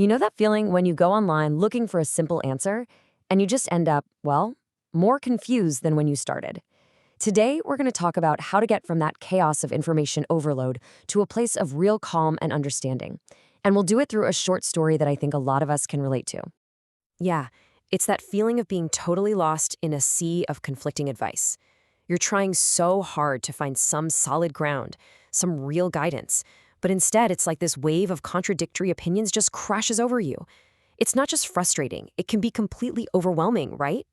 You know that feeling when you go online looking for a simple answer and you just end up, well, more confused than when you started? Today, we're going to talk about how to get from that chaos of information overload to a place of real calm and understanding. And we'll do it through a short story that I think a lot of us can relate to. Yeah, it's that feeling of being totally lost in a sea of conflicting advice. You're trying so hard to find some solid ground, some real guidance, but instead it's like this wave of contradictory opinions just crashes over you. It's not just frustrating, it can be completely overwhelming, right?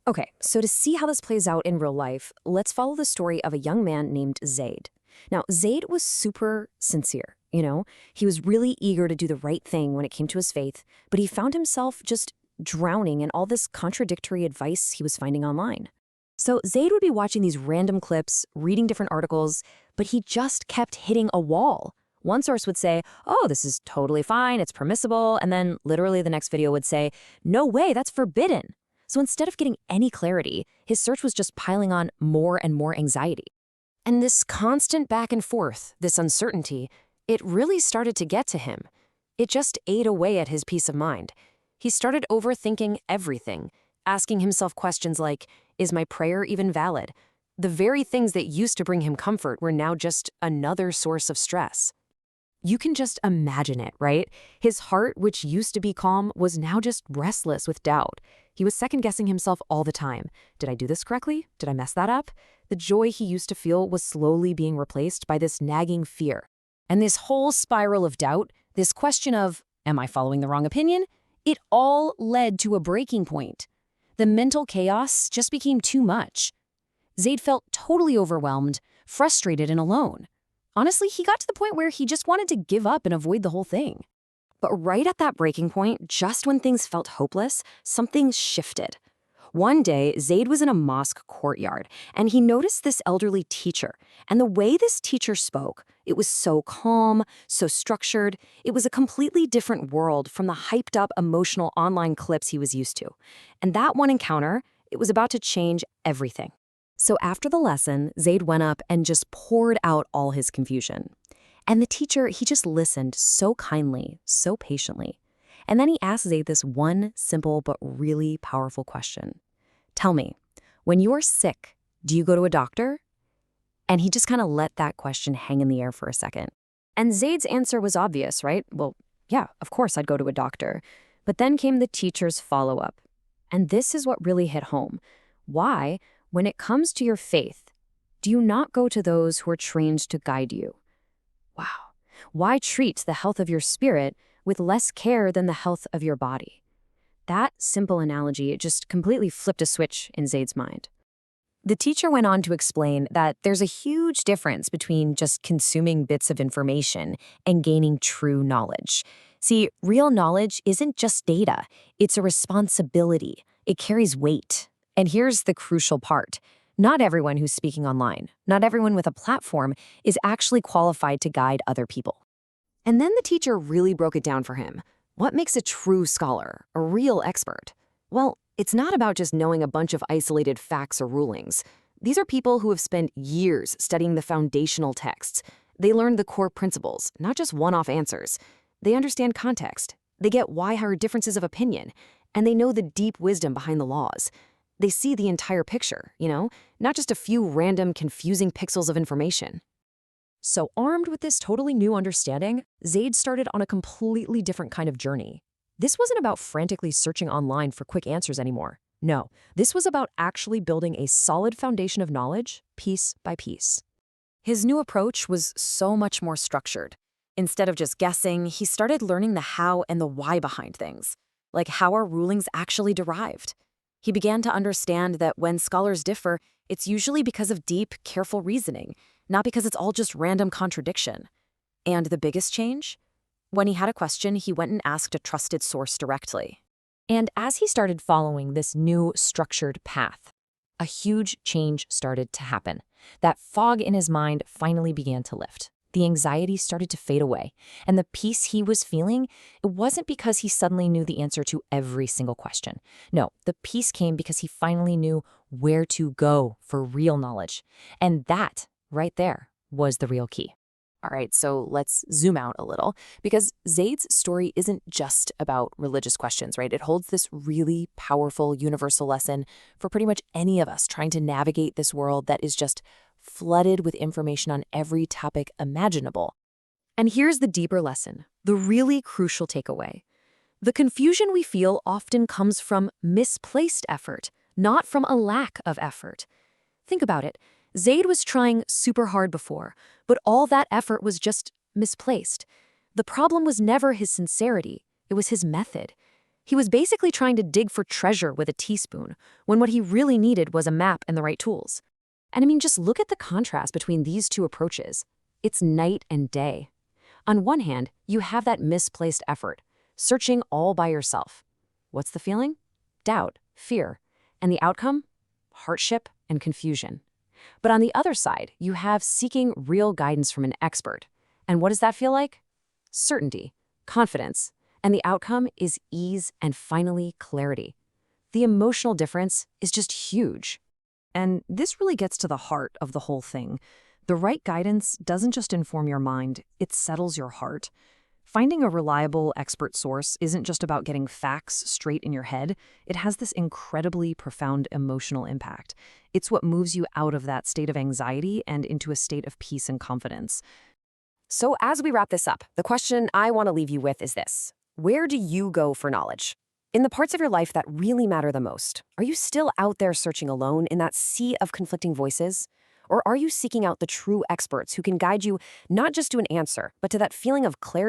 Okay, so to see how this plays out in real life, let's follow the story of a young man named Zayd. Now, Zayd was super sincere, He was really eager to do the right thing when it came to his faith, but he found himself just drowning in all this contradictory advice he was finding online. So Zayd would be watching these random clips, reading different articles, but he just kept hitting a wall. One source would say, oh, this is totally fine, it's permissible, and then literally the next video would say, no way, that's forbidden. So instead of getting any clarity, his search was just piling on more and more anxiety. And this constant back and forth, this uncertainty, it really started to get to him. It just ate away at his peace of mind. He started overthinking everything, asking himself questions like, is my prayer even valid? The very things that used to bring him comfort were now just another source of stress. You can just imagine it, right? His heart, which used to be calm, was now just restless with doubt. He was second-guessing himself all the time. Did I do this correctly? Did I mess that up? The joy he used to feel was slowly being replaced by this nagging fear. And this whole spiral of doubt, this question of, am I following the wrong opinion? It all led to a breaking point. The mental chaos just became too much. Zayd felt totally overwhelmed, frustrated, and alone. Honestly, he got to the point where he just wanted to give up and avoid the whole thing. But right at that breaking point, just when things felt hopeless, something shifted. One day, Zayd was in a mosque courtyard, and he noticed this elderly teacher. And the way this teacher spoke, it was so calm, so structured. It was a completely different world from the hyped-up emotional online clips he was used to. And that one encounter, it was about to change everything. So after the lesson, Zayd went up and just poured out all his confusion. And the teacher, he just listened so kindly, so patiently. And then he asked Zayd this one simple but really powerful question. Tell me, when you are sick, do you go to a doctor? And he just kind of let that question hang in the air for a second. And Zayd's answer was obvious, right? Well, yeah, of course I'd go to a doctor. But then came the teacher's follow-up. And this is what really hit home. Why, when it comes to your faith, do you not go to those who are trained to guide you? Wow. Why treat the health of your spirit with less care than the health of your body? That simple analogy, it just completely flipped a switch in Zayd's mind. The teacher went on to explain that there's a huge difference between just consuming bits of information and gaining true knowledge. See, real knowledge isn't just data, it's a responsibility. It carries weight. And here's the crucial part. Not everyone who's speaking online, not everyone with a platform is actually qualified to guide other people. And then the teacher really broke it down for him. What makes a true scholar, a real expert? Well, it's not about just knowing a bunch of isolated facts or rulings. These are people who have spent years studying the foundational texts. They learned the core principles, not just one-off answers. They understand context. They get why there are differences of opinion. And they know the deep wisdom behind the laws. They see the entire picture, not just a few random, confusing pixels of information. So armed with this totally new understanding, Zayd started on a completely different kind of journey. This wasn't about frantically searching online for quick answers anymore. No, this was about actually building a solid foundation of knowledge, piece by piece. His new approach was so much more structured. Instead of just guessing, he started learning the how and the why behind things, like how are rulings actually derived. He began to understand that when scholars differ, it's usually because of deep, careful reasoning, not because it's all just random contradiction. And the biggest change? When he had a question, he went and asked a trusted source directly. And as he started following this new, structured path, a huge change started to happen. That fog in his mind finally began to lift. The anxiety started to fade away, and the peace he was feeling, it wasn't because he suddenly knew the answer to every single question. No, the peace came because he finally knew where to go for real knowledge. And that, right there, was the real key. All right, so let's zoom out a little because Zayd's story isn't just about religious questions, right? It holds this really powerful universal lesson for pretty much any of us trying to navigate this world that is just flooded with information on every topic imaginable. And here's the deeper lesson, the really crucial takeaway. The confusion we feel often comes from misplaced effort, not from a lack of effort. Think about it. Zayd was trying super hard before, but all that effort was just misplaced. The problem was never his sincerity, it was his method. He was basically trying to dig for treasure with a teaspoon, when what he really needed was a map and the right tools. And I mean, just look at the contrast between these two approaches. It's night and day. On one hand, you have that misplaced effort, searching all by yourself. What's the feeling? Doubt, fear. And the outcome? Hardship and confusion. But on the other side, you have seeking real guidance from an expert. And what does that feel like? Certainty, confidence, and the outcome is ease and finally clarity. The emotional difference is just huge. And this really gets to the heart of the whole thing. The right guidance doesn't just inform your mind, it settles your heart. Finding a reliable expert source isn't just about getting facts straight in your head. It has this incredibly profound emotional impact. It's what moves you out of that state of anxiety and into a state of peace and confidence. So as we wrap this up, the question I want to leave you with is this. Where do you go for knowledge? In the parts of your life that really matter the most, are you still out there searching alone in that sea of conflicting voices? Or are you seeking out the true experts who can guide you not just to an answer, but to that feeling of clarity